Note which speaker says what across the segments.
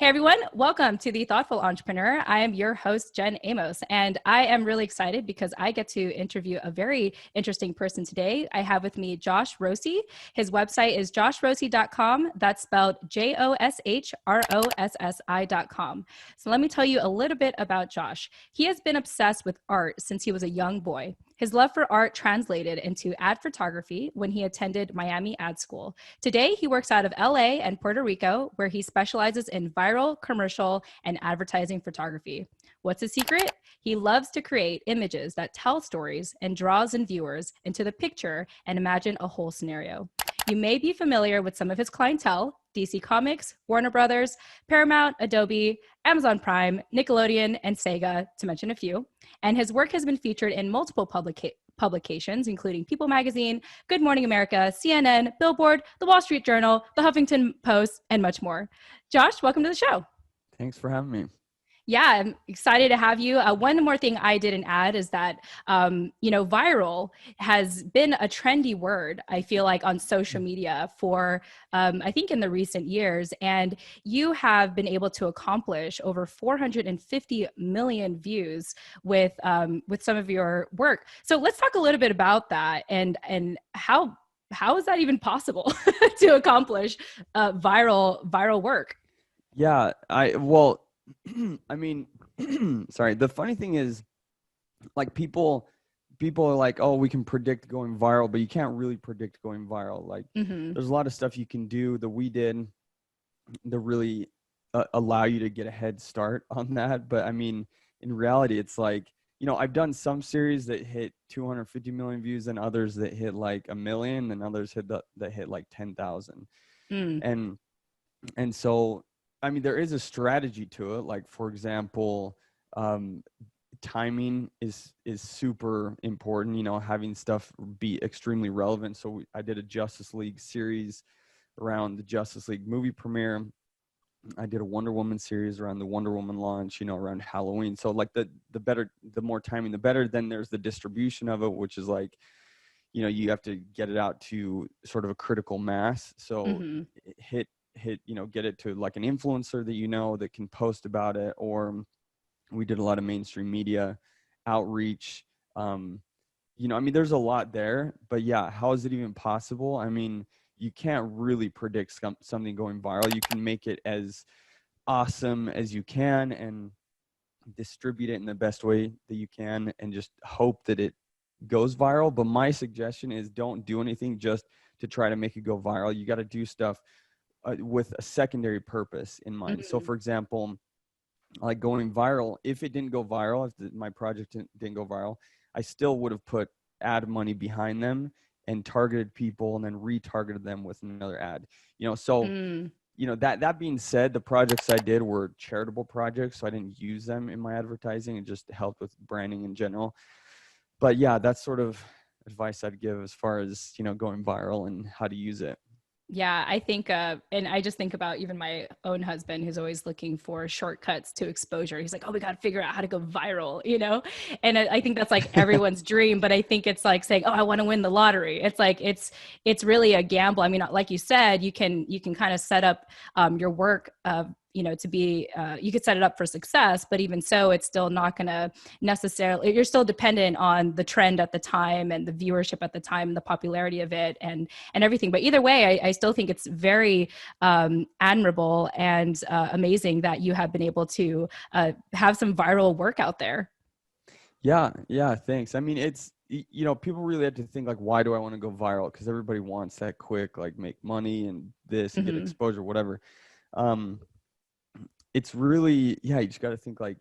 Speaker 1: Hey everyone, welcome to The Thoughtful Entrepreneur. I am your host, Jen Amos, and I am really excited because I get to interview a very interesting person today. I have with me Josh Rossi. His website is joshrossi.com. That's spelled JOSHROSSI.com. So let me tell you a little bit about Josh. He has been obsessed with art since he was a young boy. His love for art translated into ad photography when he attended Miami Ad School. Today, he works out of LA and Puerto Rico, where he specializes in viral, commercial, and advertising photography. What's his secret? He loves to create images that tell stories and draws in viewers into the picture and imagine a whole scenario. You may be familiar with some of his clientele: DC Comics, Warner Brothers, Paramount, Adobe, Amazon Prime, Nickelodeon, and Sega, to mention a few. And his work has been featured in multiple publications, including People Magazine, Good Morning America, CNN, Billboard, The Wall Street Journal, The Huffington Post, and much more. Josh, welcome to the show.
Speaker 2: Thanks for having me.
Speaker 1: Yeah, I'm excited to have you. One more thing I didn't add is that, viral has been a trendy word, I feel like, on social media for, I think, in the recent years. And you have been able to accomplish over 450 million views with some of your work. So let's talk a little bit about that and how is that even possible to accomplish viral work?
Speaker 2: Yeah, I mean, sorry. The funny thing is, like, people are like, oh, we can predict going viral, but you can't really predict going viral. Like, there's a lot of stuff you can do that we did that really allow you to get a head start on that. But I mean, in reality, it's like, I've done some series that hit 250 million views and others that hit like 1 million and others that hit like 10,000. And so, I mean, there is a strategy to it. Like, for example, timing is super important, having stuff be extremely relevant. So I did a Justice League series around the Justice League movie premiere. I did a Wonder Woman series around the Wonder Woman launch, around Halloween. So like the more timing, the better. Then there's the distribution of it, which is like, you have to get it out to sort of a critical mass. So hit, get it to like an influencer that that can post about it. Or we did a lot of mainstream media outreach. I mean, there's a lot there, but yeah, how is it even possible? I mean, you can't really predict something going viral. You can make it as awesome as you can and distribute it in the best way that you can and just hope that it goes viral. But my suggestion is don't do anything just to try to make it go viral. You got to do stuff with a secondary purpose in mind. So for example, like going viral, if it didn't go viral, if my project didn't go viral, I still would have put ad money behind them and targeted people and then retargeted them with another ad. That being said, the projects I did were charitable projects, so I didn't use them in my advertising. It just helped with branding in general. But yeah, that's sort of advice I'd give as far as, going viral and how to use it.
Speaker 1: Yeah, I think, and I just think about even my own husband, who's always looking for shortcuts to exposure. He's like, oh, we got to figure out how to go viral, And I think that's like everyone's dream, but I think it's like saying, oh, I want to win the lottery. It's like, it's really a gamble. I mean, like you said, you can kind of set up your work to be, you could set it up for success, but even so, it's still not going to necessarily, you're still dependent on the trend at the time and the viewership at the time and the popularity of it and everything. But either way, I still think it's very admirable and amazing that you have been able to have some viral work out there.
Speaker 2: Yeah, thanks. I mean, it's, people really have to think like, why do I want to go viral? Because everybody wants that quick, like make money and this and get exposure, whatever. It's really, you just got to think like,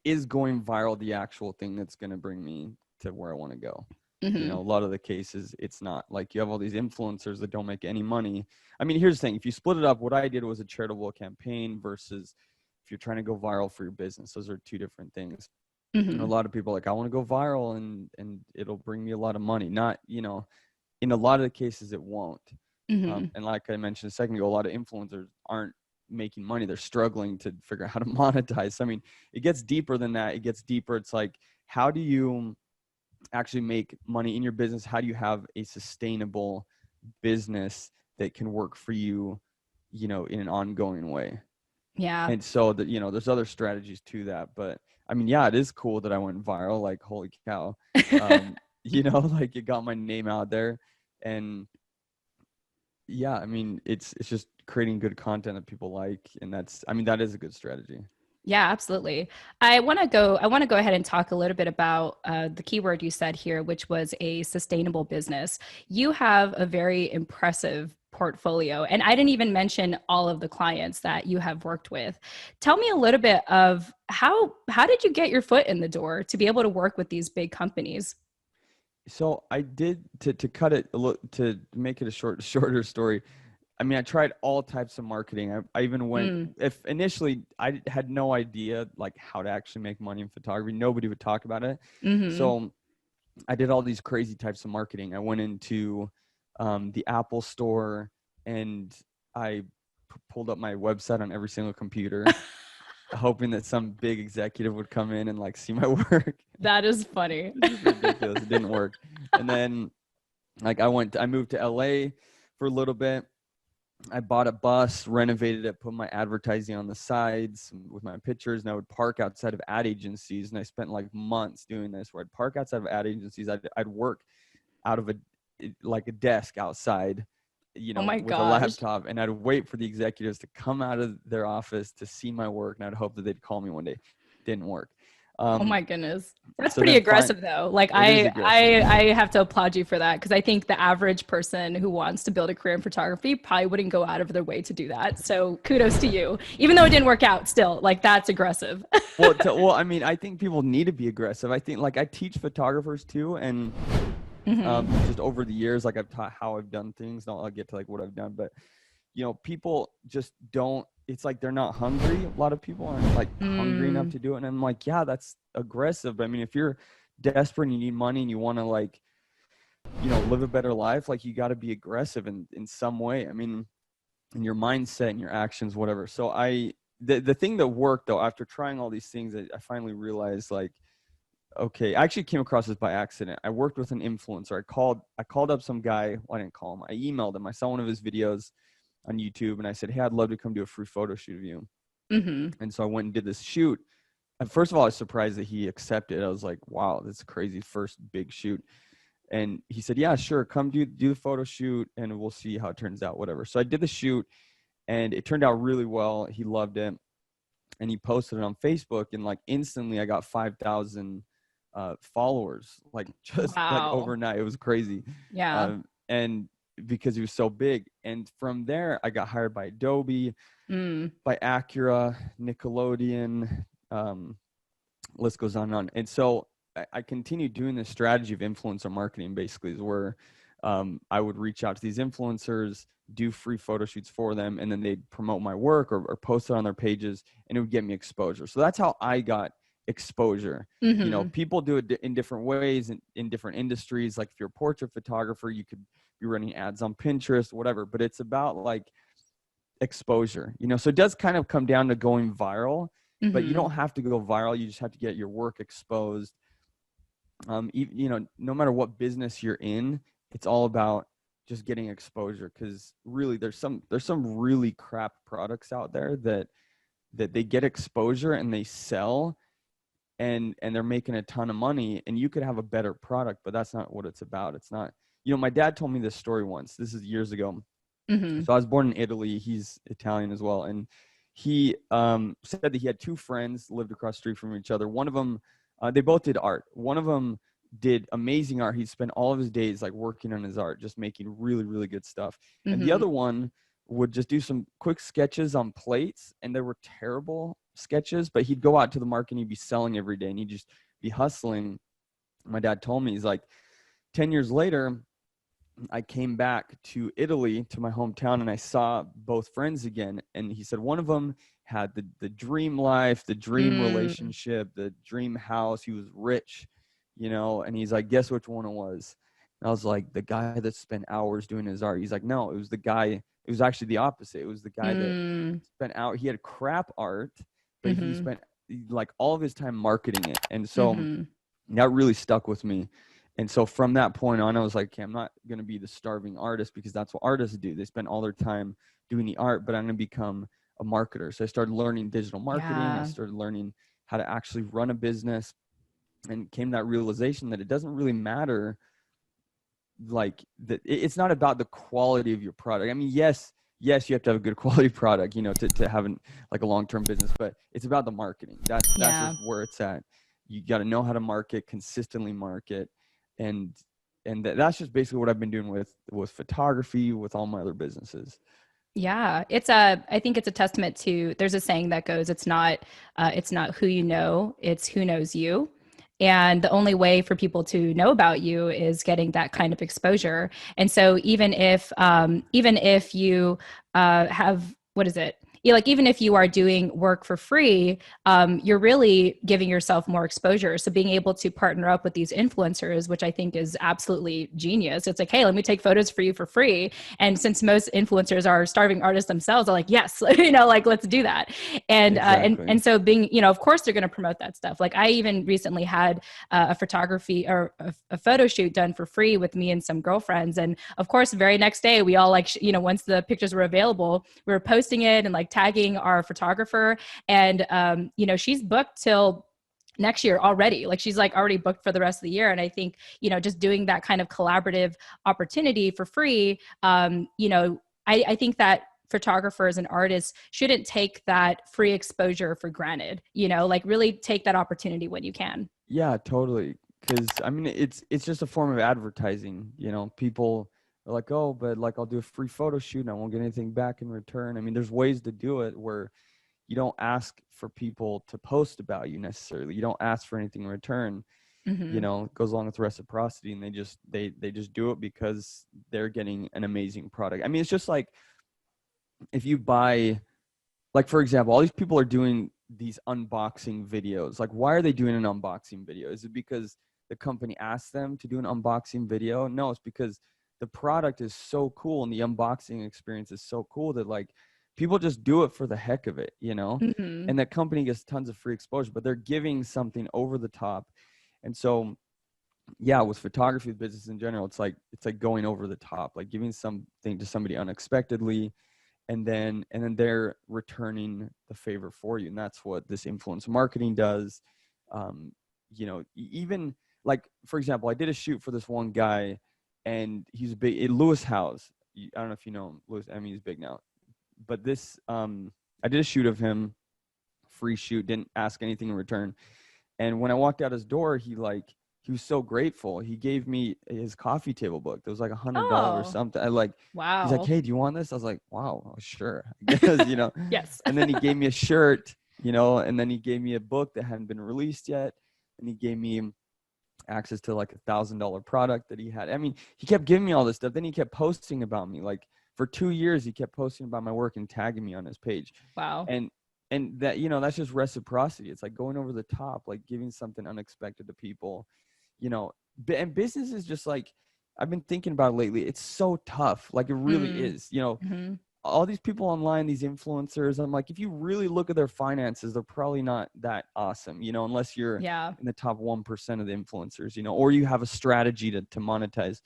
Speaker 2: is going viral the actual thing that's going to bring me to where I want to go? A lot of the cases, it's not. Like, you have all these influencers that don't make any money. I mean, here's the thing. If you split it up, what I did was a charitable campaign versus if you're trying to go viral for your business. Those are two different things. And a lot of people are like, I want to go viral and it'll bring me a lot of money. Not, in a lot of the cases, it won't. And like I mentioned a second ago, a lot of influencers aren't making money. They're struggling to figure out how to monetize. I mean, it gets deeper than that. It gets deeper. It's like, how do you actually make money in your business? How do you have a sustainable business that can work for you, in an ongoing way?
Speaker 1: Yeah.
Speaker 2: And so that, there's other strategies to that, but I mean, yeah, it is cool that I went viral, like, holy cow. um like, it got my name out there. And yeah, I mean, it's just creating good content that people like, and that is a good strategy.
Speaker 1: Yeah, absolutely. I want to go ahead and talk a little bit about the keyword you said here, which was a sustainable business. You have a very impressive portfolio, and I didn't even mention all of the clients that you have worked with. Tell me a little bit of how did you get your foot in the door to be able to work with these big companies?
Speaker 2: So I did, to cut it a little, to make it a shorter story. I mean, I tried all types of marketing. I even went,
Speaker 1: Mm,
Speaker 2: if initially I had no idea like how to actually make money in photography. Nobody would talk about it.
Speaker 1: hmm.
Speaker 2: So I did all these crazy types of marketing. I went into the Apple store, and I pulled up my website on every single computer, hoping that some big executive would come in and like see my work.
Speaker 1: That is funny.
Speaker 2: It's just ridiculous. It didn't work. And then like I moved to LA for a little bit. I bought a bus, renovated it, put my advertising on the sides with my pictures, and I would park outside of ad agencies. And I spent like months doing this, where I'd park outside of ad agencies. I'd work out of a desk outside,
Speaker 1: Oh my
Speaker 2: with a
Speaker 1: gosh.
Speaker 2: laptop, and I'd wait for the executives to come out of their office to see my work, and I'd hope that they'd call me one day. Didn't work.
Speaker 1: Oh
Speaker 2: Um,
Speaker 1: my goodness. That's
Speaker 2: so
Speaker 1: pretty
Speaker 2: then fine,
Speaker 1: aggressive though. Like
Speaker 2: it is aggressive.
Speaker 1: I have to applaud you for that because I think the average person who wants to build a career in photography probably wouldn't go out of their way to do that. So kudos to you. Even though it didn't work out still, like that's aggressive.
Speaker 2: Well, I mean, I think people need to be aggressive. I think, like, I teach photographers too, and
Speaker 1: Hmm.
Speaker 2: just over the years, like, I've taught how I've done things. I'll get to like what I've done, but people just don't. It's like they're not hungry. A lot of people aren't like hungry enough
Speaker 1: Mm,
Speaker 2: to do it, and I'm like, yeah, that's aggressive. But I mean, if you're desperate and you need money and you want to, like, live a better life, like, you got to be aggressive in some way. I mean, in your mindset and your actions, whatever. So the thing that worked though, after trying all these things, I finally realized, like, okay, I actually came across this by accident. I worked with an influencer. I called up some guy. Well, I didn't call him. I emailed him. I saw one of his videos on YouTube, and I said, hey, I'd love to come do a free photo shoot of you.
Speaker 1: hmm.
Speaker 2: And so I went and did this shoot. And first of all, I was surprised that he accepted. I was like, wow, that's crazy, first big shoot. And he said, yeah, sure, come do the photo shoot, and we'll see how it turns out, whatever. So I did the shoot, and it turned out really well. He loved it, and he posted it on Facebook, and like instantly I got 5,000 followers, like, just like
Speaker 1: Wow.
Speaker 2: overnight. It was crazy.
Speaker 1: Yeah.
Speaker 2: And because he was so big, and from there I got hired by Adobe,
Speaker 1: Mm,
Speaker 2: by Acura, Nickelodeon, list goes on and on. And so I continued doing this strategy of influencer marketing, basically, is where I would reach out to these influencers, do free photo shoots for them, and then they'd promote my work, or post it on their pages, and it would get me exposure. So that's how I got exposure.
Speaker 1: hmm.
Speaker 2: People do it in different ways, in different industries. Like, if you're a portrait photographer, you could be running ads on Pinterest, whatever, but it's about like exposure. So it does kind of come down to going viral, but you
Speaker 1: Hmm.
Speaker 2: don't have to go viral. You just have to get your work exposed. No matter what business you're in, it's all about just getting exposure, because really there's some really crap products out there that they get exposure and they sell, and they're making a ton of money, and you could have a better product, but that's not what it's about. It's not. My dad told me this story once. This is years ago.
Speaker 1: Hmm.
Speaker 2: So I was born in Italy. He's Italian as well. And he said that he had two friends lived across the street from each other. One of them, they both did art. One of them did amazing art. He'd spend all of his days like working on his art, just making really, really good stuff. And the
Speaker 1: Hmm.
Speaker 2: other one would just do some quick sketches on plates, and they were terrible sketches, but he'd go out to the market and he'd be selling every day, and he'd just be hustling. My dad told me, he's like, 10 years later, I came back to Italy, to my hometown, and I saw both friends again. And he said one of them had the dream life, the dream
Speaker 1: Mm,
Speaker 2: relationship, the dream house. He was rich, and he's like, guess which one it was? And I was like, the guy that spent hours doing his art. He's like, no, it was the guy. It was actually the opposite. It was the guy that
Speaker 1: mm,
Speaker 2: spent out. He had crap art, but he
Speaker 1: hmm.
Speaker 2: spent like all of his time marketing it. And so
Speaker 1: Hmm.
Speaker 2: that really stuck with me. And so from that point on, I was like, okay, I'm not going to be the starving artist, because that's what artists do. They spend all their time doing the art, but I'm going to become a marketer. So I started learning digital marketing. I
Speaker 1: Yeah.
Speaker 2: started learning how to actually run a business, and came to that realization that it doesn't really matter, like that it's not about the quality of your product. I mean, yes, you have to have a good quality product, to have like a long-term business, but it's about the marketing. That's
Speaker 1: Yeah.
Speaker 2: just where it's at. You got to know how to market, consistently market. And that's just basically what I've been doing with photography, with all my other businesses.
Speaker 1: Yeah, I think it's a testament to, there's a saying that goes, it's not who you know, it's who knows you. And the only way for people to know about you is getting that kind of exposure. And so even if you have, what is it? Yeah, like even if you are doing work for free, you're really giving yourself more exposure. So being able to partner up with these influencers, which I think is absolutely genius. It's like, hey, let me take photos for you for free. And since most influencers are starving artists themselves, they're like, yes, like let's do that. And
Speaker 2: Exactly.
Speaker 1: so being, of course they're going to promote that stuff. Like I even recently had a photography or a photo shoot done for free with me and some girlfriends. And of course, the very next day, we all like, once the pictures were available, we were posting it and like tagging our photographer. And, she's booked till next year already. Like she's like already booked for the rest of the year. And I think, just doing that kind of collaborative opportunity for free, I think that photographers and artists shouldn't take that free exposure for granted, like really take that opportunity when you can.
Speaker 2: Yeah, totally. Because I mean, it's just a form of advertising. People are like, oh, but like I'll do a free photo shoot and I won't get anything back in return. I mean, there's ways to do it where you don't ask for people to post about you necessarily. You don't ask for anything in return.
Speaker 1: Mm-hmm.
Speaker 2: It goes along with reciprocity, and they just do it because they're getting an amazing product. I mean, it's just like if you buy, like for example, all these people are doing these unboxing videos. Like, why are they doing an unboxing video? Is it because the company asked them to do an unboxing video? No, it's because the product is so cool and the unboxing experience is so cool that like people just do it for the heck of it.
Speaker 1: Mm-hmm.
Speaker 2: And that company gets tons of free exposure, but they're giving something over the top. And so yeah, with photography, with business in general, it's like going over the top, like giving something to somebody unexpectedly, and then they're returning the favor for you. And that's what this influence marketing does. um Even like, for example, I did a shoot for this one guy, and he's big, Lewis Howes. I don't know if you know him. Lewis, I mean, he's big now, but this I did a shoot of him, free shoot, didn't ask anything in return. And when I walked out his door, he was so grateful. He gave me his coffee table book. It was like $100
Speaker 1: Oh,
Speaker 2: something. He's like,
Speaker 1: wow.
Speaker 2: hey, do you want this? I was like, wow, sure, I guess.
Speaker 1: Yes.
Speaker 2: And then he gave me a shirt, and then he gave me a book that hadn't been released yet. And he gave me access to like $1,000 product that he had. I mean, he kept giving me all this stuff. Then he kept posting about me. Like for 2 years, he kept posting about my work and tagging me on his page.
Speaker 1: Wow.
Speaker 2: And that, that's just reciprocity. It's like going over the top, like giving something unexpected to people, and business is just like, I've been thinking about it lately. It's so tough. Like it really
Speaker 1: Mm.
Speaker 2: is,
Speaker 1: Hmm.
Speaker 2: all these people online, these influencers, I'm like, if you really look at their finances, they're probably not that awesome, unless you're
Speaker 1: Yeah.
Speaker 2: in the top 1% of the influencers, or you have a strategy to monetize.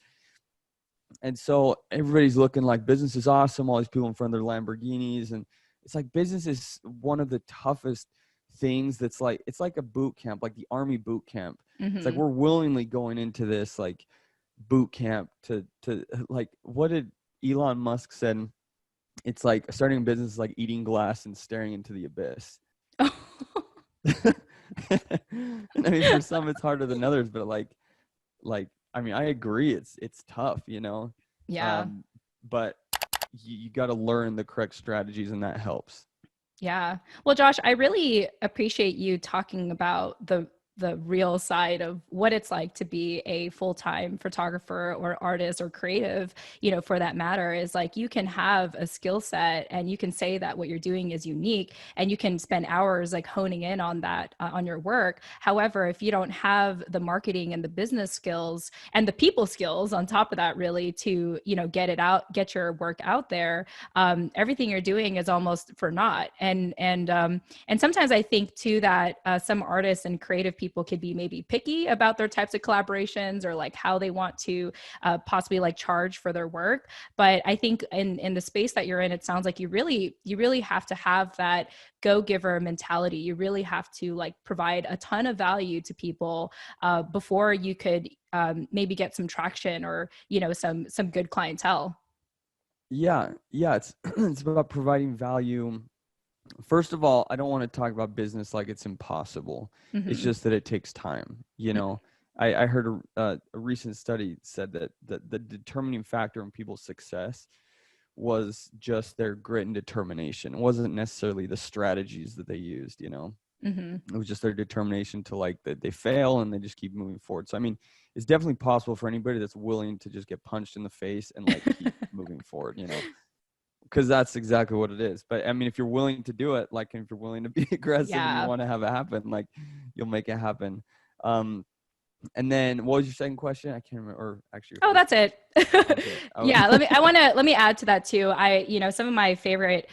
Speaker 2: And so everybody's looking like business is awesome. All these people in front of their Lamborghinis. And it's like, business is one of the toughest things. It's like a boot camp, like the Army boot camp. It's like
Speaker 1: Hmm.
Speaker 2: we're willingly going into this like boot camp to like, what did Elon Musk said? It's like starting a business is like eating glass and staring into the abyss. I mean, for some it's harder than others, but like I mean, I agree, it's tough,
Speaker 1: Yeah.
Speaker 2: um, but you got to learn the correct strategies, and that helps.
Speaker 1: Yeah. Well, Josh, I really appreciate you talking about the real side of what it's like to be a full-time photographer or artist or creative, for that matter, is like you can have a skill set and you can say that what you're doing is unique and you can spend hours like honing in on that on your work. However, if you don't have the marketing and the business skills and the people skills on top of that, really to, get your work out there, everything you're doing is almost for naught. And sometimes I think too that some artists and creative people people could be maybe picky about their types of collaborations or like how they want to possibly like charge for their work. But I think in the space that you're in, it sounds like you really have to have that go-giver mentality. You really have to like provide a ton of value to people before you could maybe get some traction or, you know, some good clientele.
Speaker 2: Yeah, it's it's about providing value. First of all, I don't want to talk about business like it's impossible. It's
Speaker 1: Mm-hmm.
Speaker 2: just that it takes time. You know, I heard a recent study said that the determining factor in people's success was just their grit and determination. It wasn't necessarily the strategies that they used, you know.
Speaker 1: Mm-hmm.
Speaker 2: It was just their determination to like that they fail and they just keep moving forward. So I mean, it's definitely possible for anybody that's willing to just get punched in the face and like keep moving forward, you know, because that's exactly what it is. But I mean, if you're willing to do it, like if you're willing to be aggressive and you
Speaker 1: Yeah.
Speaker 2: want to have it happen, like you'll make it happen. And then what was your second question? I can't remember. Or actually, your
Speaker 1: Oh,
Speaker 2: first
Speaker 1: that's
Speaker 2: question.
Speaker 1: it.
Speaker 2: Okay.
Speaker 1: Yeah, let me add to that too. You know, some of my favorite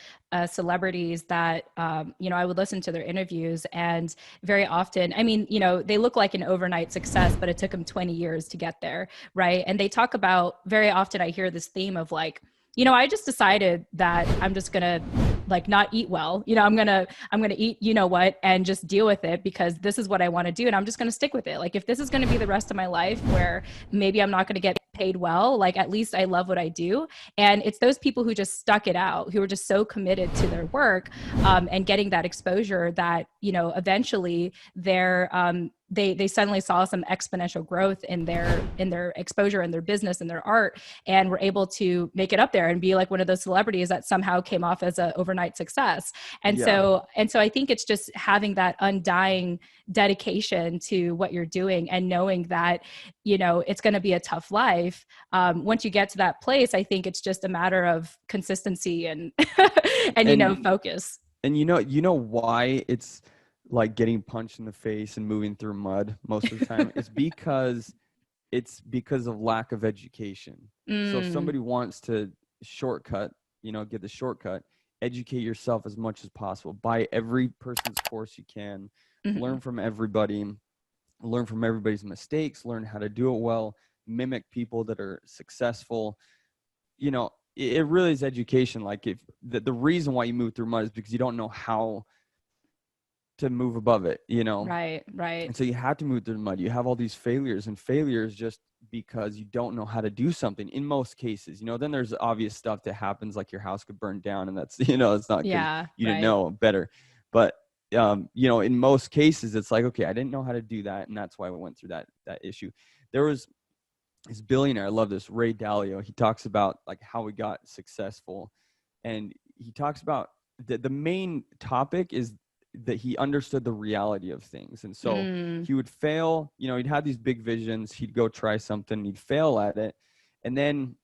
Speaker 1: celebrities that, you know, I would listen to their interviews, and very often, I mean, you know, they look like an overnight success, but it took them 20 years to get there, right? And they talk about, very often I hear this theme of like, you know, I just decided that I'm just gonna like not eat well. You know, I'm gonna eat, you know what, and just deal with it because this is what I want to do, and I'm just gonna stick with it. Like if this is gonna be the rest of my life where maybe I'm not gonna get paid well, like at least I love what I do. And it's those people who just stuck it out, who were just so committed to their work, and getting that exposure that, you know, eventually they suddenly saw some exponential growth in their exposure and their business and their art, and were able to make it up there and be like one of those celebrities that somehow came off as an overnight success. And
Speaker 2: Yeah.
Speaker 1: so I think it's just having that undying dedication to what you're doing and knowing that, you know, it's going to be a tough life. Once you get to that place, I think it's just a matter of consistency and and, you know,
Speaker 2: And
Speaker 1: focus.
Speaker 2: And you know why it's like getting punched in the face and moving through mud most of the time? It's because of lack of education. So if
Speaker 1: Mm,
Speaker 2: somebody wants to shortcut, get the shortcut, educate yourself as much as possible. Buy every person's course you can,
Speaker 1: mhm.
Speaker 2: learn from everybody, learn from everybody's mistakes, learn how to do it well, mimic people that are successful. It really is education. Like if the reason why you move through mud is because you don't know how to move above it.
Speaker 1: Right, right.
Speaker 2: And so you have to move through the mud. You have all these failures, and failures just because you don't know how to do something in most cases. Then there's obvious stuff that happens, like your house could burn down, and that's it's not because
Speaker 1: Yeah,
Speaker 2: you didn't
Speaker 1: right.
Speaker 2: know better. But in most cases it's like, okay, I didn't know how to do that, and that's why we went through that issue. There was this billionaire, I love this, Ray Dalio. He talks about like how he got successful, and he talks about the main topic is that he understood the reality of things. And so
Speaker 1: Mm,
Speaker 2: he would fail, he'd have these big visions, he'd go try something, he'd fail at it, and then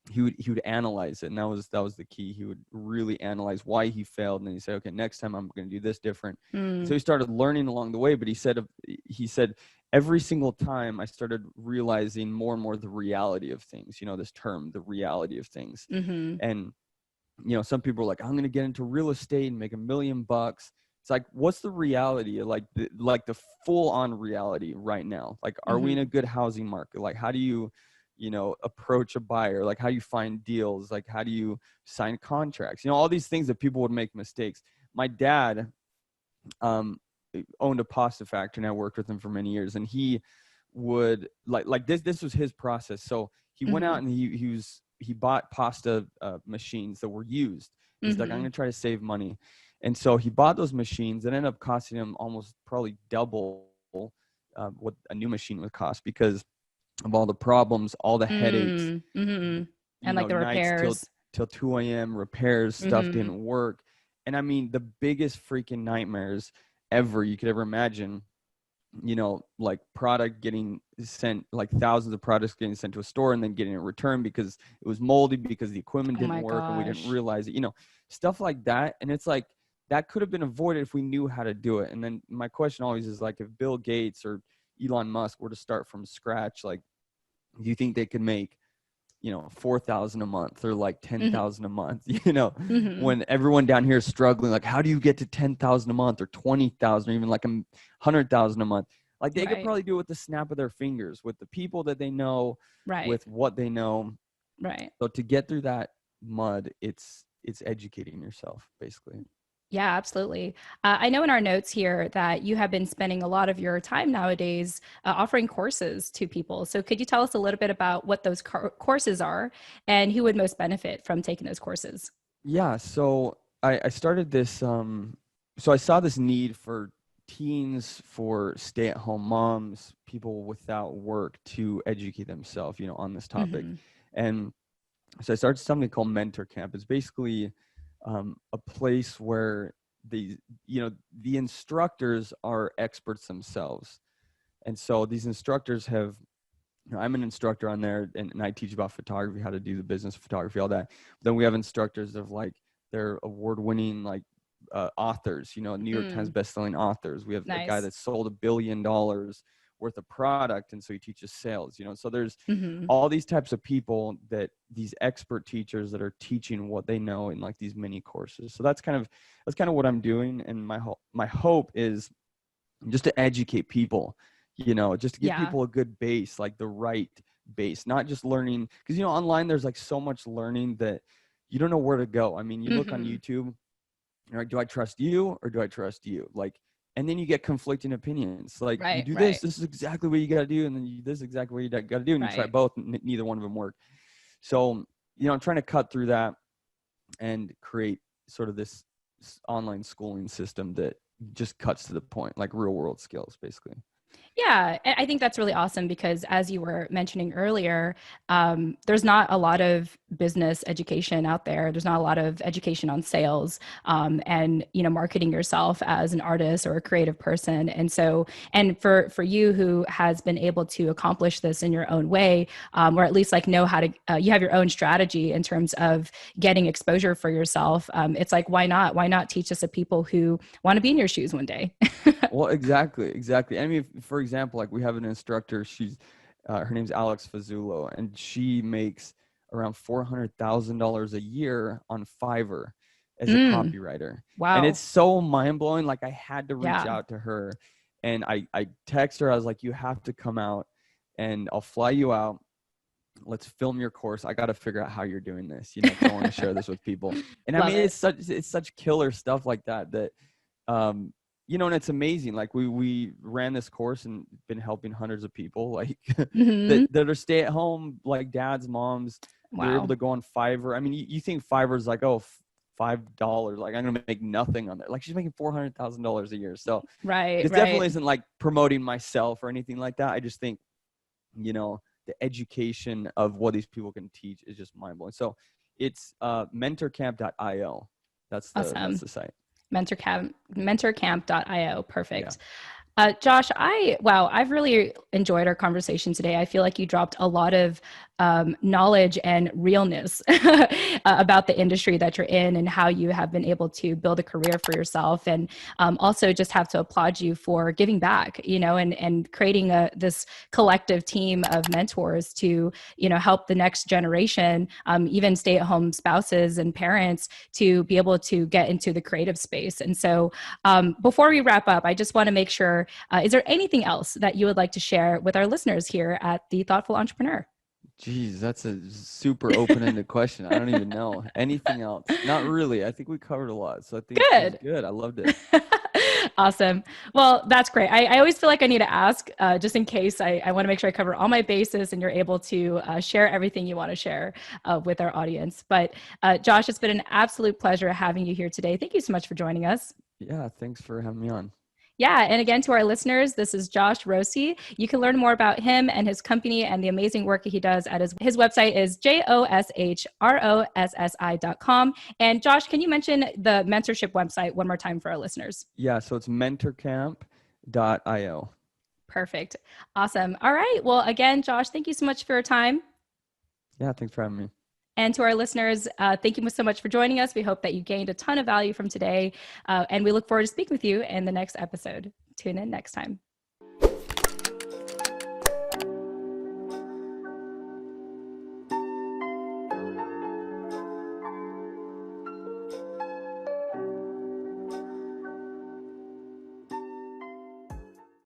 Speaker 2: he would analyze it. And that was the key. He would really analyze why he failed, and then he said, okay, next time I'm going to do this different. And so
Speaker 1: mm,
Speaker 2: he started learning along the way. But he said every single time I started realizing more and more the reality of things, this term, the reality of things.
Speaker 1: mhm.
Speaker 2: And some people are like, I'm going to get into real estate and make $1 million. It's like, what's the reality? Like the full on reality right now? Like, are we in a
Speaker 1: Mhm.
Speaker 2: good housing market? Like, how do you approach a buyer? Like, how do you find deals? Like, how do you sign contracts? All these things that people would make mistakes. My dad um, owned a pasta factory, and I worked with him for many years, and he would like this was his process. So he went out
Speaker 1: Mhm.
Speaker 2: and he bought pasta machines that were used. He's like, I'm
Speaker 1: Mhm.
Speaker 2: going to try to save money. And so he bought those machines that ended up costing him almost probably double what a new machine would cost, because of all the problems, all the headaches,
Speaker 1: Mm, mhm. And like the
Speaker 2: nights till
Speaker 1: repairs.
Speaker 2: 2 a.m. repairs, stuff
Speaker 1: Mhm.
Speaker 2: didn't work. And I mean, the biggest freaking nightmares ever you could ever imagine, like product getting sent, like thousands of products getting sent to a store and then getting a return because it was moldy, because the equipment
Speaker 1: Oh
Speaker 2: didn't
Speaker 1: my
Speaker 2: work and we didn't
Speaker 1: gosh.
Speaker 2: realize it, stuff like that. And it's like, that could have been avoided if we knew how to do it. And then my question always is like, if Bill Gates or Elon Musk were to start from scratch, like, do you think they could make 4,000 a month or like
Speaker 1: Mhm.
Speaker 2: 10,000 a month,
Speaker 1: Mhm.
Speaker 2: when everyone down here is struggling, like, how do you get to 10,000 a month or 20,000 or even like 100,000 a month? Like they could
Speaker 1: Right.
Speaker 2: probably do it with the snap of their fingers, with the people that they know,
Speaker 1: Right.
Speaker 2: with what they know.
Speaker 1: Right.
Speaker 2: So to get through that mud, it's educating yourself basically.
Speaker 1: Yeah, absolutely. I know in our notes here that you have been spending a lot of your time nowadays offering courses to people. So, could you tell us a little bit about what those courses are and who would most benefit from taking those courses?
Speaker 2: Yeah, so I started this so I saw this need for teens, for stay-at-home moms, people without work to educate themselves, on this topic.
Speaker 1: Hmm.
Speaker 2: And so I started something called Mentor Camp. It's basically a place where the instructors are experts themselves. And so these instructors have, I'm an instructor on there, and I teach about photography, how to do the business of photography, all that. Then we have instructors of like they're award-winning like authors, New York Times
Speaker 1: Mm,
Speaker 2: bestselling authors. We have a guy
Speaker 1: nice.
Speaker 2: that sold $1 billion worth of product, and so he teaches sales. So there's
Speaker 1: Hmm.
Speaker 2: all these types of people, that these expert teachers that are teaching what they know in like these mini courses. So that's kind of what I'm doing, and my hope is just to educate people, just to give
Speaker 1: Yeah.
Speaker 2: people a good base, like the right base, not just learning. Because, online, there's like so much learning that you don't know where to go. I mean, you look on
Speaker 1: Hmm.
Speaker 2: YouTube, you're like, do I trust you or do I trust you? Like, and then you get conflicting opinions. Like, you
Speaker 1: Right.
Speaker 2: do
Speaker 1: Right.
Speaker 2: this is exactly what you got to do. And then this is exactly what you got to do. And you try
Speaker 1: Right.
Speaker 2: both, and neither one of them work. So, I'm trying to cut through that and create sort of this online schooling system that just cuts to the point, like real world skills, basically.
Speaker 1: Yeah, I think that's really awesome because, as you were mentioning earlier, there's not a lot of business education out there. There's not a lot of education on sales, and marketing yourself as an artist or a creative person. And so, and for you who has been able to accomplish this in your own way, or at least like know how to, you have your own strategy in terms of getting exposure for yourself. It's like, why not? Why not teach this to people who want to be in your shoes one day?
Speaker 2: Well, exactly. I mean, for example, like we have an instructor. Her name's Alex Fazzulo, and she makes around $400,000 a year on Fiverr as a
Speaker 1: Mm,
Speaker 2: copywriter, and it's
Speaker 1: wow.
Speaker 2: so mind blowing. Like I had to reach
Speaker 1: Yeah.
Speaker 2: out to her, and I text her. I was like, "You have to come out, and I'll fly you out. Let's film your course. I got to figure out how you're doing this, because I want to share this with people." And I
Speaker 1: Love
Speaker 2: mean,
Speaker 1: it.
Speaker 2: it's such killer stuff like that um and it's amazing. Like we ran this course and been helping hundreds of people, like that
Speaker 1: Hmm.
Speaker 2: that are stay at home, like dads, moms. They're able
Speaker 1: Wow.
Speaker 2: to go on Fiverr. I mean, you think Fiverr's like, oh, $5, like I'm gonna make nothing on there. Like she's making $400,000 a year. So
Speaker 1: Right,
Speaker 2: this
Speaker 1: right.
Speaker 2: definitely isn't like promoting myself or anything like that. I just think, the education of what these people can teach is just mind blowing. So it's mentorcamp.io. That's
Speaker 1: Awesome.
Speaker 2: the site.
Speaker 1: Mentorcamp.io.
Speaker 2: Yeah.
Speaker 1: Perfect. Josh, I've really enjoyed our conversation today. I feel like you dropped a lot of knowledge and realness about the industry that you're in and how you have been able to build a career for yourself. And also just have to applaud you for giving back, and creating this collective team of mentors to, help the next generation, even stay at home spouses and parents to be able to get into the creative space. And so before we wrap up, I just want to make sure, is there anything else that you would like to share with our listeners here at The Thoughtful Entrepreneur?
Speaker 2: Geez, that's a super open-ended question. I don't even know. Anything else? Not really. I think we covered a lot. So I think this is
Speaker 1: Good.
Speaker 2: good. I loved it.
Speaker 1: Awesome. Well, that's great. I always feel like I need to ask, just in case. I want to make sure I cover all my bases and you're able to share everything you want to share with our audience. But Josh, it's been an absolute pleasure having you here today. Thank you so much for joining us.
Speaker 2: Yeah, thanks for having me on.
Speaker 1: Yeah. And again, to our listeners, this is Josh Rossi. You can learn more about him and his company and the amazing work that he does at his website is joshrossI.com. And Josh, can you mention the mentorship website one more time for our listeners?
Speaker 2: Yeah, so it's mentorcamp.io.
Speaker 1: Perfect. Awesome. All right. Well, again, Josh, thank you so much for your time.
Speaker 2: Yeah, thanks for having me.
Speaker 1: And to our listeners, thank you so much for joining us. We hope that you gained a ton of value from today. And we look forward to speaking with you in the next episode. Tune in next time.